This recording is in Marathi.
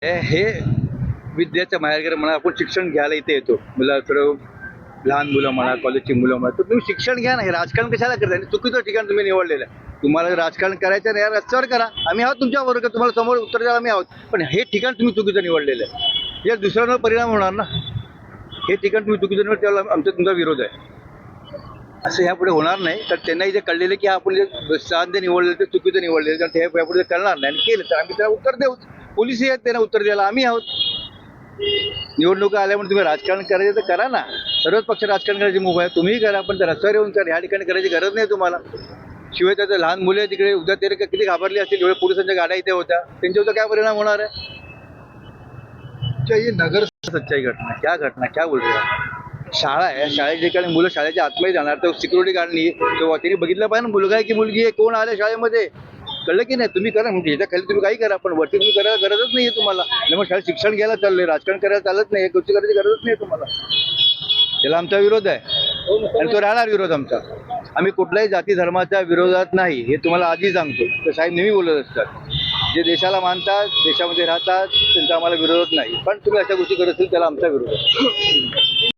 हे विद्याचं माहेरघर म्हणा. आपण शिक्षण घ्यायला इथे येतो. मुलं थोडं लहान मुलं म्हणा, कॉलेजची मुलं म्हणा, तर तुम्ही शिक्षण घ्या ना. हे राजकारण कशाला करताय? चुकीचं ठिकाण तुम्ही निवडलेलं आहे. तुम्हाला जर राजकारण करायचं नाही, रस्त्यावर करा. आम्ही आहोत तुमच्या बरोबर, तुम्हाला समोर उत्तर द्यायला आम्ही आहोत. पण हे ठिकाण तुम्ही चुकीचं निवडलेलं आहे. या दुसऱ्यांवर परिणाम होणार ना. हे ठिकाण तुम्ही चुकीचं निवड, त्याला आमचा तुमचा विरोध आहे. असं ह्यापुढे होणार नाही. तर त्यांनाही जे कळलेलं की आपण जे साध्य निवडलेलं ते चुकीचं निवडलेलं, कारण ते यापुढे करणार नाही. आणि केलं तर आम्ही त्याला उत्तर देऊ. पोलिसही आहेत त्यांना उत्तर द्यायला, आम्ही आहोत. निवडणुका आल्यामुळे तुम्ही राजकारण करायचं तर करा ना. सर्वच पक्ष राजकारण करायची मुभा आहे. तुम्हीही करा, पण रस्त्यावर येऊन करा. ह्या ठिकाणी करायची गरज नाही तुम्हाला. शिवाय त्याचं लहान मुले तिकडे उद्या ते किती घाबरली असतील. एवढे पोलिसांच्या गाड्या इथे होत्या, त्यांच्यावर काय परिणाम होणार आहे? ये नगर सच्चाई घटना क्या घटना क्या बोल रहे हो? शाळा आहे, शाळेच्या ठिकाणी मुलं शाळेच्या आतमध्ये जाणार, तर सिक्युरिटी गार्डनी तेव्हा त्यांनी बघितलं पाहिजे ना, मुलगा आहे की मुलगी आहे, कोण आलं शाळेमध्ये. कळलं की नाही? तुम्ही करा, म्हणजे ह्याच्या खाली तुम्ही काही करा, पण वरती तुम्ही करायला गरजच नाहीये तुम्हाला. मग शाळेत शिक्षण घ्यायला चाललंय, राजकारण करायला चालत नाही, गोष्टी करायची गरजच नाही तुम्हाला. त्याला आमचा विरोध आहे आणि तो राहणार विरोध आमचा. आम्ही कुठल्याही जाती धर्माच्या विरोधात नाही, हे तुम्हाला आधी सांगतो. तर साहेब नेहमी बोलत असतात, जे देशाला मानतात, देशामध्ये राहतात, त्यांचा आम्हाला विरोध नाही. पण तुम्ही अशा गोष्टी करत असेल त्याला आमचा विरोध आहे.